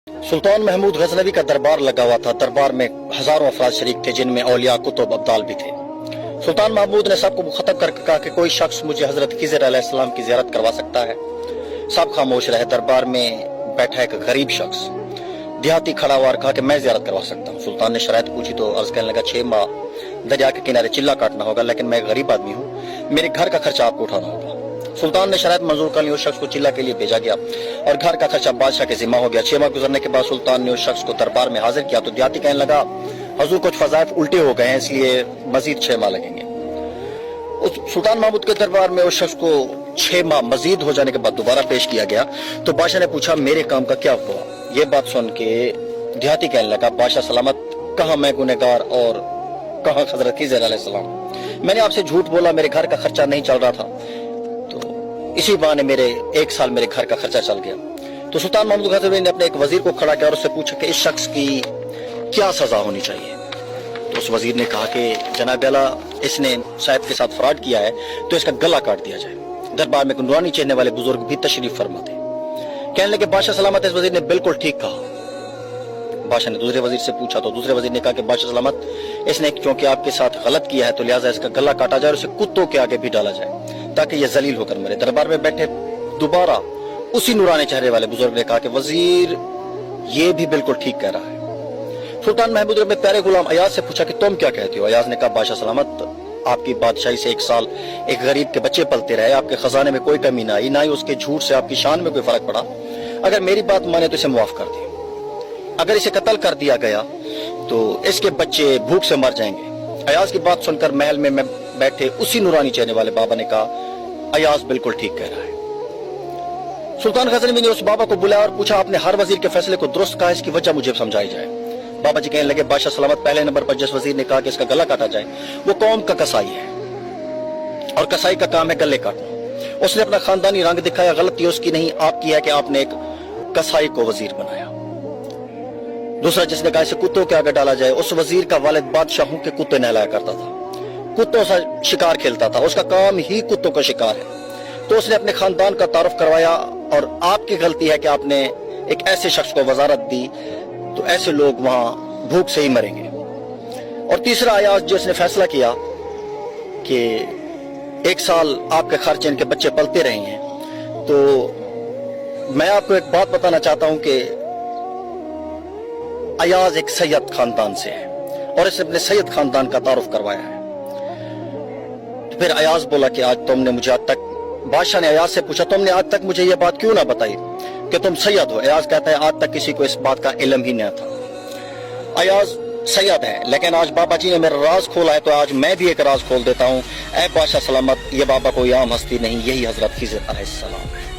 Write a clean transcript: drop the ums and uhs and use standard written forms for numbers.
सुल्तान महमूद गजनवी का दरबार लगा हुआ था। दरबार में हजारों अफराद शरीक थे, जिनमें औलिया, कुतुब, अब्दाल भी थे। सुल्तान महमूद ने सबको मुखतब करके कहा कि कोई शख्स मुझे हजरत खिज़र अलैहिस्सलाम की ज़ियारत करवा सकता है। सब खामोश रहे। दरबार में बैठा एक गरीब शख्स देहाती खड़ा हुआ और कहा कि मैं ज़ियारत करवा सकता हूँ। सुल्तान ने शराइत पूछी तो अर्ज करने लगा, 6 माह दरिया के किनारे चिल्ला काटना होगा, लेकिन मैं गरीब आदमी हूँ, मेरे घर का खर्चा आपको उठाना होगा। सुल्तान ने शराइत मंजूर कर ली। उस शख्स को चिल्ला के लिए भेजा गया और घर का खर्चा बादशाह के जिम्मा हो गया। 6 माह गुजरने के बाद सुल्तान ने उस शख्स को दरबार में हाजिर किया तो देहाती कहने लगा, हजूर कुछ फजाइफ उल्टे हो गए हैं, इसलिए मजीद 6 माह लगेंगे। उस सुल्तान महमूद के दरबार में उस शख्स को 6 माह मजीद हो जाने के बाद दोबारा पेश किया गया तो बादशाह ने पूछा, मेरे काम का क्या हुआ? ये बात सुन के देहाती कहने लगा, बादशाह सलामत, कहाँ मैं गुनहगार और कहाँ हजरत खिज़र अलैहिस्सलाम। मैंने आपसे झूठ बोला, मेरे घर का खर्चा नहीं चल रहा था, तो इसी बहाने मेरे 1 साल मेरे घर का खर्चा चल गया। तो सुल्तान महमूद गजनवी ने अपने एक वजीर को खड़ा किया और उससे पूछा कि इस शख्स की क्या सजा होनी चाहिए। तो उस वजीर ने कहा कि जनाब आला, इसने साहिब के साथ फ्रॉड किया है तो इसका गला काट दिया जाए। दरबार में नूरानी चेहरे वाले बुजुर्ग भी तशरीफ फरमा थे। कहने लगे, बादशाह सलामत, इस वजीर ने बिल्कुल ठीक कहा। बादशाह ने दूसरे वजीर से पूछा तो दूसरे वजीर ने कहा कि बादशाह सलामत, इसने क्योंकि आपके साथ गलत किया है तो लिहाजा इसका गला काटा जाए और उसे कुत्तों के आगे भी डाला जाए ताकि यह जलील होकर मरे। दरबार में बैठे दोबारा उसी नूरानी चेहरे वाले बुजुर्ग ने कहा कि वजीर ये भी बिल्कुल ठीक कह रहा है। सुल्तान महमूद ने अपने प्यारे गुलाम अयाज से पूछा कि तुम क्या कहते हो? अयाज ने कहा, बादशाह सलामत, आपकी बादशाही से 1 साल एक गरीब के बच्चे पलते रहे, आपके खजाने में कोई कमी ना आई, ना ही उसके झूठ से आपकी शान में कोई फर्क पड़ा। अगर मेरी बात माने तो इसे मुआफ कर दिए। अगर इसे कत्ल कर दिया गया तो इसके बच्चे भूख से मर जाएंगे। अयाज की बात सुनकर महल में बैठे उसी नूरानी चेहरे वाले बाबा ने कहा, अयाज बिल्कुल ठीक कह रहा है। सुल्तान गजनवी ने उस बाबा को बुलाया और पूछा, आपने हर वजीर के फैसले को दुरुस्त कहा, इसकी वजह मुझे समझाई जाए। बाबा जी कहने लगे, बादशाह सलामत, पहले नंबर पर जिस वजीर ने कहा कि इसका गला काटा जाए वो कौम का कसाई है और कसाई का काम है गले काटना। उसने अपना खानदानी रंग दिखाया। गलती उसकी नहीं, आपकी है कि आपने एक कसाई को वजीर बनाया। दूसरा जिसने कहा इसे कुत्तों के आगे डाला जाए, उस वजीर का वालिद बादशाहों के कुत्ते नहलाया करता था, कुत्तों से शिकार खेलता था, उसका काम ही कुत्तों का शिकार है। तो उसने अपने खानदान का तारुफ करवाया और आपकी गलती है कि आपने एक ऐसे शख्स को वजारत दी तो ऐसे लोग वहां भूख से ही मरेंगे। और तीसरा अयाज जिसने फैसला किया कि 1 साल आपके खर्चे इनके बच्चे पलते रहे हैं, तो मैं आपको एक बात बताना चाहता हूं कि अयाज एक सैयद खानदान से है और इसने अपने सैयद खानदान का तारुफ करवाया है। तो फिर अयाज बोला कि आज तुमने मुझे आज तक, बादशाह ने अयाज से पूछा, तुमने आज तक मुझे यह बात क्यों ना बताई कि तुम सैयद हो? अयाज कहता है, आज तक किसी को इस बात का इल्म ही नहीं था। अयाज सैयद है, लेकिन आज बाबा जी ने मेरा राज खोला है तो आज मैं भी एक राज खोल देता हूँ। ऐ बादशाह सलामत, ये बाबा कोई आम हस्ती नहीं, यही हजरत खिज़र अलैहिस्सलाम है।